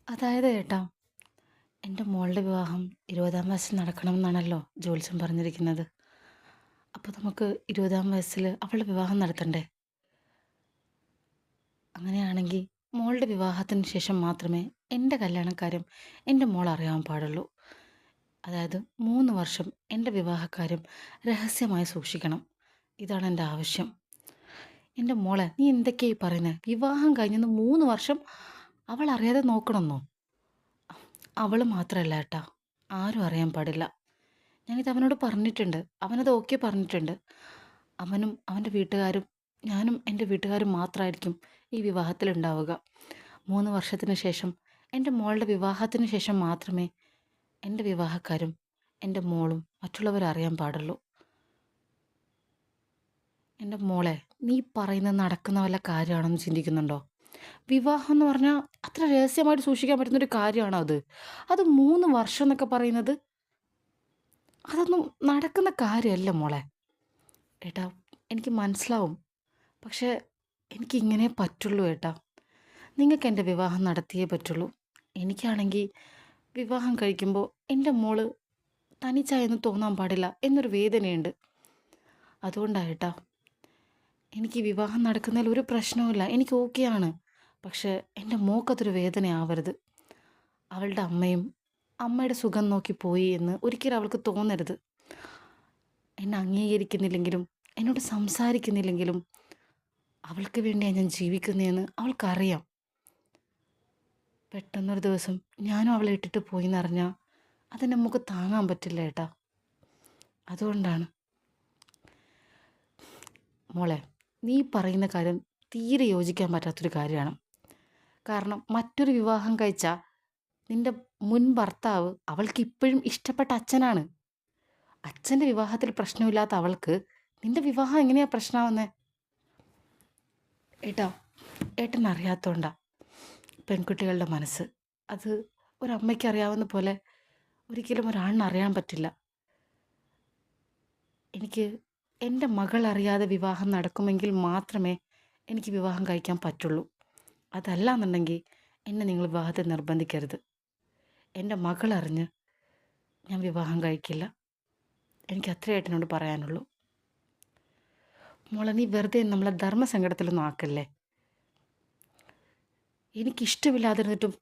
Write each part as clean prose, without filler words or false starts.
അതായത് ഏട്ടാ, എൻ്റെ മോളുടെ വിവാഹം 20-ാം വയസ്സിൽ നടക്കണമെന്നാണല്ലോ ജ്യോത്സ്യൻ പറഞ്ഞിരിക്കുന്നത്. അപ്പോൾ നമുക്ക് 20-ാം വയസ്സിൽ അവളുടെ വിവാഹം നടത്തണ്ടേ? അങ്ങനെയാണെങ്കിൽ മോളുടെ വിവാഹത്തിന് ശേഷം മാത്രമേ എൻ്റെ കല്യാണക്കാര്യം എൻ്റെ മോൾ അറിയാൻ പാടുള്ളൂ. അതായത് 3 വർഷം എൻ്റെ വിവാഹക്കാര്യം രഹസ്യമായി സൂക്ഷിക്കണം. ഇതാണ് എൻ്റെ ആവശ്യം. എൻ്റെ മോളെ, നീ എന്തൊക്കെയായി പറയുന്നത്? വിവാഹം കഴിഞ്ഞെന്ന് 3 വർഷം അവൾ അറിയാതെ നോക്കണമെന്നോ? അവൾ മാത്രമല്ല ഏട്ടാ, ആരും അറിയാൻ പാടില്ല. ഞാനിത് അവനോട് പറഞ്ഞിട്ടുണ്ട്. അവനത് ഓക്കെ പറഞ്ഞിട്ടുണ്ട്. അവനും അവൻ്റെ വീട്ടുകാരും ഞാനും എൻ്റെ വീട്ടുകാരും മാത്രമായിരിക്കും ഈ വിവാഹത്തിലുണ്ടാവുക. 3 വർഷത്തിന് ശേഷം എൻ്റെ മോളുടെ വിവാഹത്തിന് ശേഷം മാത്രമേ എൻ്റെ വിവാഹക്കാരും എൻ്റെ മോളും മറ്റുള്ളവരും അറിയാൻ പാടുള്ളൂ. എൻ്റെ മോളെ, നീ പറയുന്നത് നടക്കുന്ന വല്ല കാര്യമാണെന്ന് ചിന്തിക്കുന്നുണ്ടോ? വിവാഹം എന്ന് പറഞ്ഞാൽ അത്ര രഹസ്യമായിട്ട് സൂക്ഷിക്കാൻ പറ്റുന്നൊരു കാര്യമാണോ അത്? അത് 3 വർഷം എന്നൊക്കെ പറയുന്നത് അതൊന്നും നടക്കുന്ന കാര്യമല്ല മോളെ. ഏട്ടാ, എനിക്ക് മനസ്സിലാവും. പക്ഷേ എനിക്കിങ്ങനെ പറ്റുള്ളൂ ഏട്ടാ. നിങ്ങൾക്ക് എൻ്റെ വിവാഹം നടത്തിയേ പറ്റുള്ളൂ. എനിക്കാണെങ്കിൽ വിവാഹം കഴിക്കുമ്പോൾ എൻ്റെ മോള് തനിച്ചായെന്ന് തോന്നാൻ പാടില്ല എന്നൊരു വേദനയുണ്ട്. അതുകൊണ്ടാണ് ഏട്ടാ. എനിക്ക് വിവാഹം നടക്കുന്നതിൽ ഒരു പ്രശ്നവുമില്ല. എനിക്ക് ഓക്കെയാണ്. പക്ഷേ എൻ്റെ മോക്കതൊരു വേദനയാവരുത്. അവളുടെ അമ്മയുടെ സുഖം നോക്കി പോയി എന്ന് ഒരിക്കലും അവൾക്ക് തോന്നരുത്. എന്നെ അംഗീകരിക്കുന്നില്ലെങ്കിലും എന്നോട് സംസാരിക്കുന്നില്ലെങ്കിലും അവൾക്ക് വേണ്ടിയാണ് ഞാൻ ജീവിക്കുന്നതെന്ന് അവൾക്കറിയാം. പെട്ടെന്നൊരു ദിവസം ഞാനും അവളെ ഇട്ടിട്ട് പോയി എന്നറിഞ്ഞാൽ അതെന്നെ നമുക്ക് താങ്ങാൻ പറ്റില്ല ഏട്ടാ. അതുകൊണ്ടാണ്. മോളെ, നീ പറയുന്ന കാര്യം തീരെ യോജിക്കാൻ പറ്റാത്തൊരു കാര്യമാണ്. കാരണം മറ്റൊരു വിവാഹം കഴിച്ച നിന്റെ മുൻ ഭർത്താവ് അവൾക്ക് ഇപ്പോഴും ഇഷ്ടപ്പെട്ട അച്ഛനാണ്. അച്ഛൻ്റെ വിവാഹത്തിൽ പ്രശ്നമില്ലാത്ത അവൾക്ക് നിന്റെ വിവാഹം എങ്ങനെയാ പ്രശ്നമാവുന്നത്? ഏട്ടാ, ഏട്ടൻ അറിയാത്തോണ്ടാ പെൺകുട്ടികളുടെ മനസ്സ്. അത് ഒരമ്മയ്ക്ക് അറിയാവുന്ന പോലെ ഒരിക്കലും ഒരാണിന് അറിയാൻ പറ്റില്ല. എനിക്ക് എൻ്റെ മകൾ അറിയാതെ വിവാഹം നടക്കുമെങ്കിൽ മാത്രമേ എനിക്ക് വിവാഹം കഴിക്കാൻ പറ്റുള്ളൂ. അതല്ല എന്നുണ്ടെങ്കിൽ എന്നെ നിങ്ങൾ വിവാഹത്തെ നിർബന്ധിക്കരുത്. എൻ്റെ മകൾ അറിഞ്ഞ് ഞാൻ വിവാഹം കഴിക്കില്ല. എനിക്ക് അത്രേ ഏട്ടനോട് പറയാനുള്ളൂ. മോളെ, നീ വെറുതെ നമ്മളെ ധർമ്മസങ്കടത്തിലൊന്നും ആക്കല്ലേ. എനിക്കിഷ്ടമില്ലാതിരുന്നിട്ടും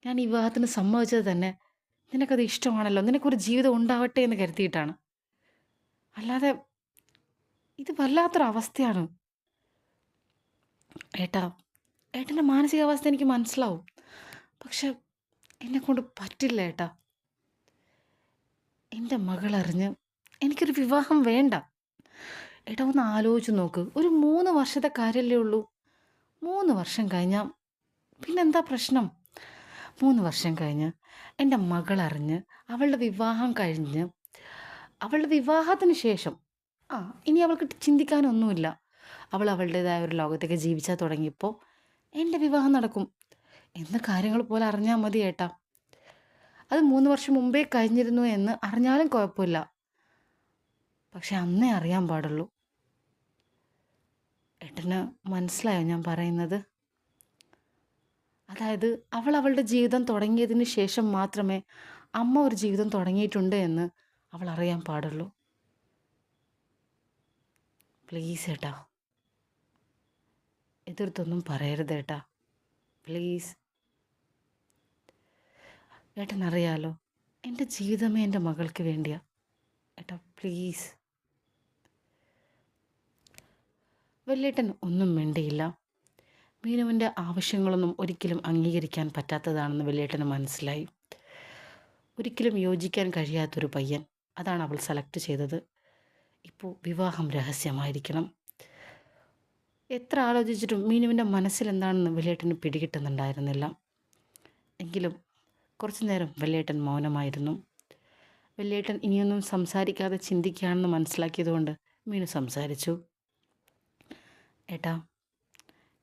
ഞാൻ ഈ വിവാഹത്തിന് സമ്മതിച്ചത് തന്നെ നിനക്കത് ഇഷ്ടമാണല്ലോ, നിനക്കൊരു ജീവിതം ഉണ്ടാവട്ടെ എന്ന് കരുതിയിട്ടാണ്. അല്ലാതെ ഇത് വല്ലാത്തൊരവസ്ഥയാണ് ഏട്ടാ. ഏട്ടൻ്റെ മാനസികാവസ്ഥ എനിക്ക് മനസ്സിലാവും. പക്ഷെ എന്നെക്കൊണ്ട് പറ്റില്ല ഏട്ടാ. എൻ്റെ മകളറിഞ്ഞ് എനിക്കൊരു വിവാഹം വേണ്ട. ഏട്ടാ, ഒന്ന് ആലോചിച്ച് നോക്ക്. ഒരു 3 വർഷത്തെ കാര്യമല്ലേ ഉള്ളൂ. 3 വർഷം കഴിഞ്ഞാൽ പിന്നെന്താ പ്രശ്നം? 3 വർഷം കഴിഞ്ഞ് എൻ്റെ മകളറിഞ്ഞ് അവളുടെ വിവാഹം കഴിഞ്ഞ് അവളുടെ വിവാഹത്തിന് ശേഷം ഇനി അവൾക്ക് ചിന്തിക്കാനൊന്നുമില്ല. അവൾ അവളുടേതായ ഒരു ലോകത്തേക്ക് ജീവിച്ചാൽ തുടങ്ങിയപ്പോൾ എൻ്റെ വിവാഹം നടക്കും എന്ന കാര്യങ്ങൾ പോലെ അറിഞ്ഞാൽ മതി ഏട്ടാ. അത് 3 വർഷം മുമ്പേ കഴിഞ്ഞിരുന്നു എന്ന് അറിഞ്ഞാലും കുഴപ്പമില്ല. പക്ഷെ അന്നേ അറിയാൻ പാടുള്ളൂ. ഏട്ടന് മനസ്സിലായോ ഞാൻ പറയുന്നത്? അതായത് അവൾ അവളുടെ ജീവിതം തുടങ്ങിയതിന് ശേഷം മാത്രമേ അമ്മ ഒരു ജീവിതം തുടങ്ങിയിട്ടുണ്ട് എന്ന് അവൾ അറിയാൻ പാടുള്ളൂ. പ്ലീസ് ഏട്ടാ, എതിർത്തൊന്നും പറയരുത് ഏട്ടാ. പ്ലീസ്. ഏട്ടനറിയാലോ, എൻ്റെ ജീവിതമേ എൻ്റെ മകൾക്ക് വേണ്ടിയാ. ഏട്ടാ പ്ലീസ്. വല്യേട്ടൻ ഒന്നും മിണ്ടിയില്ല. മീനുവിൻ്റെ ആവശ്യങ്ങളൊന്നും ഒരിക്കലും അംഗീകരിക്കാൻ പറ്റാത്തതാണെന്ന് വല്യേട്ടന് മനസ്സിലായി. ഒരിക്കലും യോജിക്കാൻ കഴിയാത്തൊരു പയ്യൻ, അതാണ് അവൾ സെലക്ട് ചെയ്തത്. ഇപ്പോൾ വിവാഹം രഹസ്യമായിരിക്കണം. എത്ര ആലോചിച്ചിട്ടും മീനുവിൻ്റെ മനസ്സിലെന്താണെന്ന് വല്യേട്ടന് പിടികിട്ടുന്നുണ്ടായിരുന്നില്ല. എങ്കിലും കുറച്ചു നേരം വല്യേട്ടൻ മൗനമായിരുന്നു. വല്യേട്ടൻ ഇനിയൊന്നും സംസാരിക്കാതെ ചിന്തിക്കുകയാണെന്ന് മനസ്സിലാക്കിയതുകൊണ്ട് മീനു സംസാരിച്ചു. ഏട്ടാ,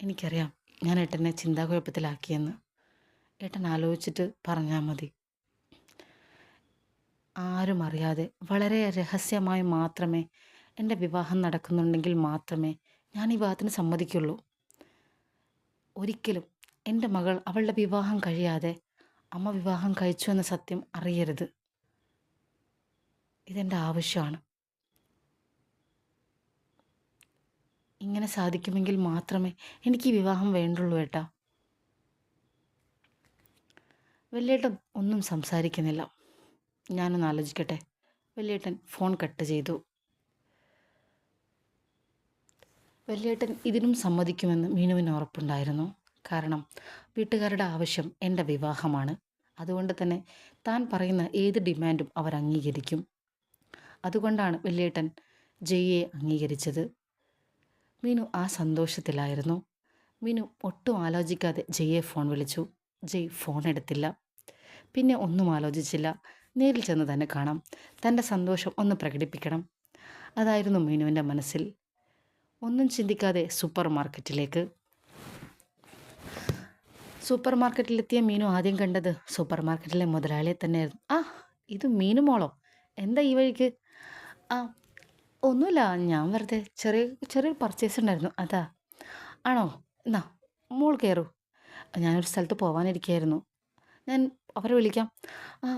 എനിക്കറിയാം ഞാൻ ഏട്ടനെ ചിന്താകുഴപ്പത്തിലാക്കിയെന്ന്. ഏട്ടൻ ആലോചിച്ചിട്ട് പറഞ്ഞാൽ മതി. ആരും അറിയാതെ വളരെ രഹസ്യമായി മാത്രമേ എൻ്റെ വിവാഹം നടക്കുന്നുണ്ടെങ്കിൽ മാത്രമേ ഞാൻ ഈ വിവാഹത്തിന് സമ്മതിക്കുള്ളൂ. ഒരിക്കലും എൻ്റെ മകൾ അവളുടെ വിവാഹം കഴിയാതെ അമ്മ വിവാഹം കഴിച്ചു എന്ന സത്യം അറിയരുത്. ഇതെൻ്റെ ആവശ്യമാണ്. ഇങ്ങനെ സാധിക്കുമെങ്കിൽ മാത്രമേ എനിക്ക് ഈ വിവാഹം വേണ്ടുള്ളൂ ഏട്ടാ. വല്യേട്ടൻ ഒന്നും സംസാരിക്കുന്നില്ല. ഞാനൊന്ന് ആലോചിക്കട്ടെ. വല്യേട്ടൻ ഫോൺ കട്ട് ചെയ്തു. വല്യേട്ടൻ ഇതിനും സമ്മതിക്കുമെന്ന് മീനുവിന് ഉറപ്പുണ്ടായിരുന്നു. കാരണം വീട്ടുകാരുടെ ആവശ്യം എൻ്റെ വിവാഹമാണ്. അതുകൊണ്ട് തന്നെ താൻ പറയുന്ന ഏത് ഡിമാൻഡും അവർ അംഗീകരിക്കും. അതുകൊണ്ടാണ് വല്യേട്ടൻ ജയ്യെ അംഗീകരിച്ചത്. മീനു ആ സന്തോഷത്തിലായിരുന്നു. മീനു ഒട്ടും ആലോചിക്കാതെ ജയ്യെ ഫോൺ വിളിച്ചു. ജയ് ഫോൺ എടുത്തില്ല. പിന്നെ ഒന്നും ആലോചിച്ചില്ല. നേരിൽ ചെന്ന് തന്നെ കാണാം. തൻ്റെ സന്തോഷം ഒന്ന് പ്രകടിപ്പിക്കണം. അതായിരുന്നു മീനുവിൻ്റെ മനസ്സിൽ. ഒന്നും ചിന്തിക്കാതെ സൂപ്പർ മാർക്കറ്റിലേക്ക്. സൂപ്പർ മാർക്കറ്റിലെത്തിയ മീനു ആദ്യം കണ്ടത് സൂപ്പർ മാർക്കറ്റിലെ മുതലാളിയെ തന്നെയായിരുന്നു. ആ, ഇത് മീനു മോളോ? എന്താ ഈ വഴിക്ക്? ആ, ഒന്നുമില്ല, ഞാൻ വെറുതെ ചെറിയൊരു പർച്ചേസ് ഉണ്ടായിരുന്നു, അതാ. ആണോ? എന്നാ മോൾ കയറൂ. ഞാനൊരു സ്ഥലത്ത് പോകാനിരിക്കുകയായിരുന്നു. ഞാൻ അവരെ വിളിക്കാം. ആ,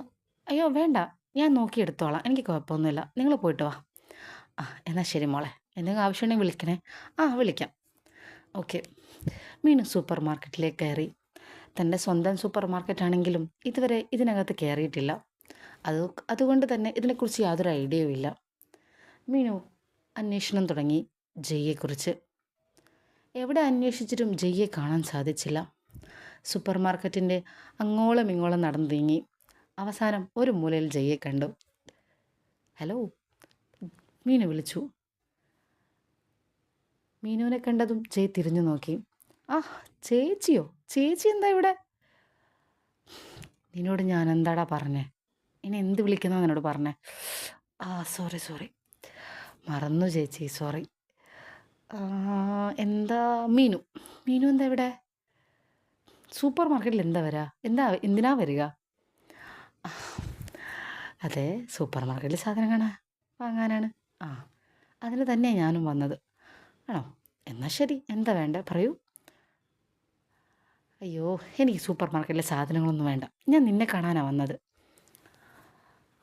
അയ്യോ വേണ്ട, ഞാൻ നോക്കിയെടുത്തോളാം, എനിക്ക് കുഴപ്പമൊന്നുമില്ല, നിങ്ങൾ പോയിട്ട് വാ. ആ, എന്നാൽ ശരി മോളെ, എന്തെങ്കിലും ആവശ്യമുണ്ടെങ്കിൽ വിളിക്കണേ. ആ, വിളിക്കാം. ഓക്കെ. മീനു സൂപ്പർ മാർക്കറ്റിലേക്ക് കയറി. തൻ്റെ സ്വന്തം സൂപ്പർ മാർക്കറ്റാണെങ്കിലും ഇതുവരെ ഇതിനകത്ത് കയറിയിട്ടില്ല. അത് അതുകൊണ്ട് തന്നെ ഇതിനെക്കുറിച്ച് യാതൊരു ഐഡിയയും ഇല്ല. മീനു അന്വേഷണം തുടങ്ങി ജയ്യെക്കുറിച്ച്. എവിടെ അന്വേഷിച്ചിട്ടും ജയ്യെ കാണാൻ സാധിച്ചില്ല. സൂപ്പർ മാർക്കറ്റിൻ്റെ അങ്ങോളം ഇങ്ങോളം നടന്നു നീങ്ങി. അവസാനം ഒരു മൂലയിൽ ജയ്യെ കണ്ടു. ഹലോ, മീനു വിളിച്ചു. മീനുവിനെ കണ്ടതും ജയ് തിരിഞ്ഞു നോക്കി. ആ, ചേച്ചിയോ? ചേച്ചി എന്താ ഇവിടെ? നിന്നോട് ഞാൻ എന്താടാ പറഞ്ഞേ? ഇനി എന്ത് വിളിക്കുന്ന എന്നോട് പറഞ്ഞേ? ആ, സോറി, മറന്നു ചേച്ചി, സോറി. എന്താ മീനു? മീനു എന്താ ഇവിടെ? സൂപ്പർ മാർക്കറ്റിൽ എന്താ വരാ? എന്തിനാ വരിക? അതെ, സൂപ്പർ മാർക്കറ്റിൽ സാധനം വാങ്ങാനാണ്. ആ, അതിന് തന്നെ ഞാനും വന്നത്. ആണോ? എന്നാൽ ശരി, എന്താ വേണ്ട പറയൂ. അയ്യോ, എനിക്ക് സൂപ്പർ മാർക്കറ്റിലെ സാധനങ്ങളൊന്നും വേണ്ട, ഞാൻ നിന്നെ കാണാനാണ് വന്നത്.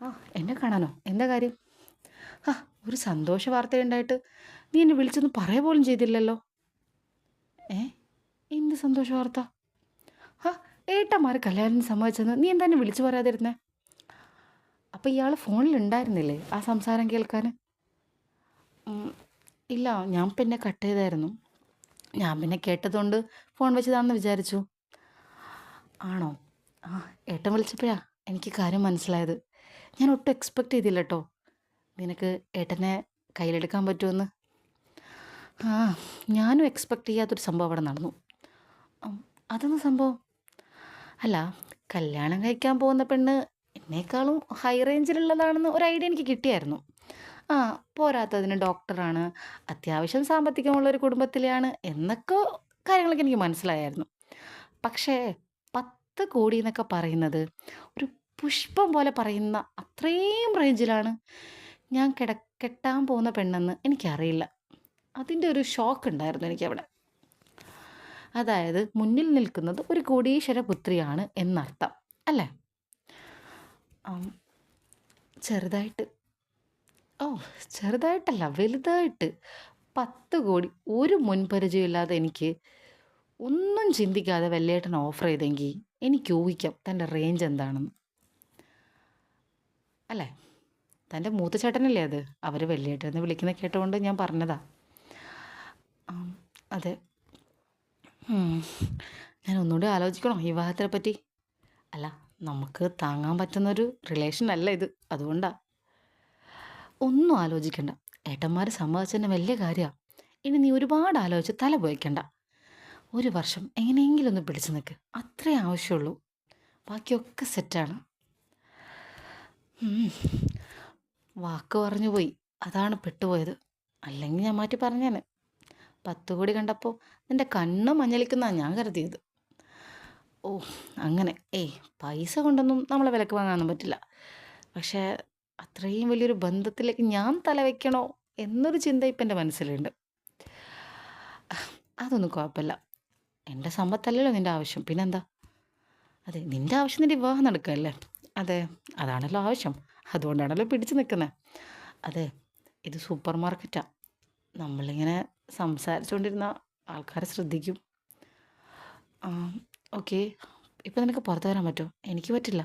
ആ, എന്നെ കാണാനോ? എന്താ കാര്യം? ആ, ഒരു സന്തോഷ വാർത്തയുണ്ടായിട്ട് നീ എന്നെ വിളിച്ചൊന്നും പറയുക പോലും ചെയ്തില്ലല്ലോ. ഏ, എന്ത് സന്തോഷ വാർത്ത? ആ, ഏട്ടന്മാർ കല്യാണം സമ്മതിച്ചെന്ന് നീ എന്താ എന്നെ വിളിച്ചു പറയാതിരുന്നേ? അപ്പം ഇയാൾ ഫോണിൽ ഉണ്ടായിരുന്നില്ലേ ആ സംസാരം കേൾക്കാൻ? ഇല്ല, ഞാൻ പിന്നെ കട്ട് ചെയ്തായിരുന്നു. ഞാൻ പിന്നെ കേട്ടതുകൊണ്ട് ഫോൺ വെച്ചതാണെന്ന് വിചാരിച്ചു. ആണോ? ആ, ഏട്ടൻ വിളിച്ചപ്പോഴാ എനിക്ക് കാര്യം മനസ്സിലായത്. ഞാൻ ഒട്ടും എക്സ്പെക്റ്റ് ചെയ്തില്ല കേട്ടോ നിനക്ക് ഏട്ടനെ കയ്യിലെടുക്കാൻ പറ്റുമെന്ന്. ആ, ഞാനും എക്സ്പെക്റ്റ് ചെയ്യാത്തൊരു സംഭവം അവിടെ നടന്നു. അതൊന്നും സംഭവം അല്ല, കല്യാണം കഴിക്കാൻ പോകുന്ന പെണ്ണ് എന്നേക്കാളും ഹൈ റേഞ്ചിലുള്ളതാണെന്ന് ഒരു ഐഡിയ എനിക്ക് കിട്ടിയായിരുന്നു. ആ, പോരാത്തതിന് ഡോക്ടറാണ്, അത്യാവശ്യം സാമ്പത്തികമുള്ളൊരു കുടുംബത്തിലെയാണ് എന്നൊക്കെ കാര്യങ്ങളൊക്കെ എനിക്ക് മനസ്സിലായായിരുന്നു. പക്ഷേ 10 കോടി എന്നൊക്കെ പറയുന്നത് ഒരു പുഷ്പം പോലെ പറയുന്ന അത്രയും റേഞ്ചിലാണ് ഞാൻ കെട്ടാൻ പോകുന്ന പെണ്ണെന്ന് എനിക്കറിയില്ല. അതിൻ്റെ ഒരു ഷോക്ക് ഉണ്ടായിരുന്നു എനിക്കവിടെ. അതായത് മുന്നിൽ നിൽക്കുന്നത് ഒരു കോടീശ്വര പുത്രിയാണ് എന്നർത്ഥം അല്ലേ? ചെറുതായിട്ട്, ഓ ചെറുതായിട്ടല്ല, വലുതായിട്ട് 10 കോടി ഒരു മുൻപരിചയമില്ലാതെ എനിക്ക് ഒന്നും ചിന്തിക്കാതെ വല്യേട്ടൻ ഓഫർ ചെയ്തെങ്കിൽ എനിക്ക് ഊഹിക്കാം തൻ്റെ റേഞ്ച് എന്താണെന്ന്. അല്ലേ? തൻ്റെ മൂത്ത ചേട്ടനല്ലേ അത്? അവർ വല്യേട്ടൻ എന്ന് വിളിക്കുന്ന കേട്ടുകൊണ്ട് ഞാൻ പറഞ്ഞതാ. അതെ. ഞാൻ ഒന്നുകൂടി ആലോചിക്കണോ ഈ വിവാഹത്തിനെ പറ്റി? അല്ല, നമുക്ക് താങ്ങാൻ പറ്റുന്നൊരു റിലേഷൻ അല്ല ഇത്, അതുകൊണ്ടാണ്. ഒന്നും ആലോചിക്കണ്ട, ഏട്ടന്മാർ സമ്മതിച്ചതന്നെ വലിയ കാര്യമാണ്. ഇനി നീ ഒരുപാട് ആലോചിച്ച് തല പോയിക്കണ്ട. 1 വർഷം എങ്ങനെയെങ്കിലും ഒന്ന് പിടിച്ചു നിൽക്ക്, അത്രേ ആവശ്യമുള്ളൂ. ബാക്കിയൊക്കെ സെറ്റാണ്. വാക്ക് പറഞ്ഞു പോയി, അതാണ് പെട്ടുപോയത്. അല്ലെങ്കിൽ ഞാൻ മാറ്റി പറഞ്ഞേനെ. 10 കോടി കണ്ടപ്പോൾ നിൻ്റെ കണ്ണ് മഞ്ഞളിക്കുന്നതാണ് ഞാൻ കരുതിയത്. ഓ, അങ്ങനെ പൈസ കൊണ്ടൊന്നും നമ്മളെ വിലക്ക് വാങ്ങാനൊന്നും പറ്റില്ല. പക്ഷേ അത്രയും വലിയൊരു ബന്ധത്തിലേക്ക് ഞാൻ തല വയ്ക്കണോ എന്നൊരു ചിന്ത ഇപ്പം എൻ്റെ മനസ്സിലുണ്ട്. അതൊന്നും കുഴപ്പമില്ല, എൻ്റെ സമ്പത്തല്ലല്ലോ നിൻ്റെ ആവശ്യം, പിന്നെന്താ? അതെ, നിന്റെ ആവശ്യം നിന്റെ വിവാഹം നടക്കുകയല്ലേ? അതെ, അതാണല്ലോ ആവശ്യം. അതുകൊണ്ടാണല്ലോ പിടിച്ചു നിൽക്കുന്നത്. അതെ, ഇത് സൂപ്പർ മാർക്കറ്റാ. നമ്മളിങ്ങനെ സംസാരിച്ചുകൊണ്ടിരുന്ന ആൾക്കാരെ ശ്രദ്ധിക്കും. ആ, ഓക്കെ. ഇപ്പം നിനക്ക് പുറത്ത് വരാൻ പറ്റുമോ? എനിക്ക് പറ്റില്ല.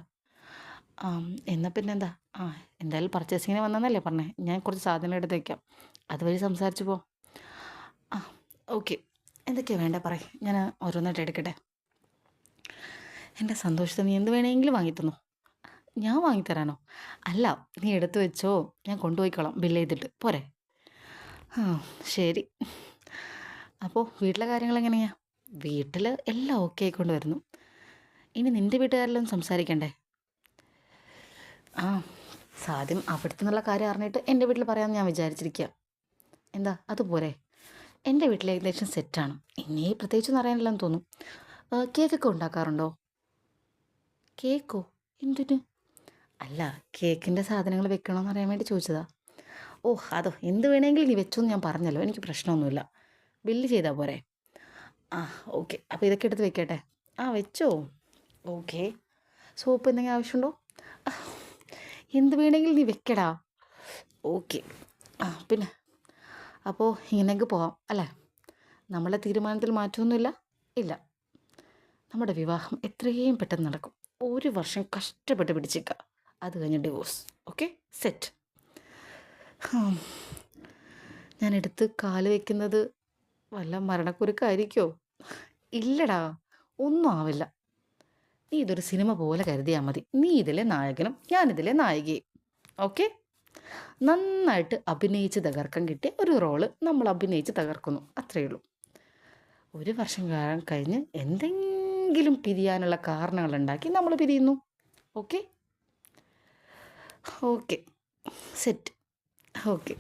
എന്നാൽ പിന്നെന്താ? ആ, എന്തായാലും പർച്ചേസിങ്ങിന് വന്നെന്നല്ലേ പറഞ്ഞേ? ഞാൻ കുറച്ച് സാധനം എടുത്ത് വയ്ക്കാം. അതുവഴി സംസാരിച്ചു പോ. ആ, ഓക്കെ. എന്തൊക്കെയാണ് വേണ്ടത് പറയ്. ഞാൻ ഓരോന്നായിട്ട് എടുക്കട്ടെ. എൻ്റെ സന്തോഷത്തിന് നീ എന്ത് വേണമെങ്കിലും വാങ്ങിത്തന്നോ. ഞാൻ വാങ്ങിത്തരാനോ? അല്ല, നീ എടുത്തു വെച്ചോ. ഞാൻ കൊണ്ടുപോയിക്കോളാം ബില്ല് ചെയ്തിട്ട്. പോരെ? ആ, ശരി. അപ്പോൾ വീട്ടിലെ കാര്യങ്ങൾ എങ്ങനെയാ? വീട്ടിൽ എല്ലാം ഓക്കെ ആയിക്കൊണ്ട് വരുന്നു. ഇനി നിൻ്റെ വീട്ടുകാരെല്ലാം സംസാരിക്കണ്ടേ? ആ, സാദ്യം അവിടുത്തെ നിന്നുള്ള കാര്യം അറിഞ്ഞിട്ട് എൻ്റെ വീട്ടിൽ പറയാമെന്ന് ഞാൻ വിചാരിച്ചിരിക്കുക. എന്താ അതുപോരെ? എൻ്റെ വീട്ടിൽ ഏകദേശം സെറ്റാണ്. ഇനി പ്രത്യേകിച്ചൊന്നും അറിയാനില്ലെന്ന് തോന്നും. കേക്കൊക്കെ ഉണ്ടാക്കാറുണ്ടോ? കേക്കോ? എന്തിന്? അല്ല, കേക്കിൻ്റെ സാധനങ്ങൾ വെക്കണമെന്ന് അറിയാൻ വേണ്ടി ചോദിച്ചതാ. ഓ, അതോ, എന്ത് വേണമെങ്കിലും നീ വെച്ചോന്ന് ഞാൻ പറഞ്ഞല്ലോ. എനിക്ക് പ്രശ്നമൊന്നുമില്ല. ബില്ല് ചെയ്താൽ പോരെ? ആ, ഓക്കെ. അപ്പോൾ ഇതൊക്കെ എടുത്ത് വെക്കട്ടെ? ആ, വെച്ചോ. ഓക്കെ. സോപ്പ് എന്തെങ്കിലും ആവശ്യമുണ്ടോ? ആ, എന്ത് വേണമെങ്കിലും നീ വെക്കടാ. ഓക്കെ. ആ, പിന്നെ അപ്പോൾ ഇങ്ങനെയൊക്കെ പോവാം അല്ലേ? നമ്മളെ തീരുമാനത്തിൽ മാറ്റമൊന്നുമില്ല? ഇല്ല. നമ്മുടെ വിവാഹം എത്രയും പെട്ടെന്ന് നടക്കും. 1 വർഷം കഷ്ടപ്പെട്ട് പിടിച്ചേക്കുക. അത് കഴിഞ്ഞ് ഡിവോഴ്സ്. Okay, set. ഞാൻ എടുത്ത് കാല് വെക്കുന്നത് വല്ല മരണക്കുരുക്കായിരിക്കോ? ഇല്ലടാ, ഒന്നും ആവില്ല. നീ ഇതൊരു സിനിമ പോലെ കരുതിയാൽ മതി. നീ ഇതിലെ നായകനും ഞാനിതിലെ നായികയും. ഓക്കെ? നന്നായിട്ട് അഭിനയിച്ച് തകർക്കാൻ കിട്ടിയ ഒരു റോള് നമ്മൾ അഭിനയിച്ച് തകർക്കുന്നു. അത്രയേ ഉള്ളൂ. 1 വർഷം കാലം കഴിഞ്ഞ് എന്തെങ്കിലും പിരിയാനുള്ള കാരണങ്ങളുണ്ടാക്കി നമ്മൾ പിരിയുന്നു. ഓക്കെ? Okay, set. ഓക്കെ.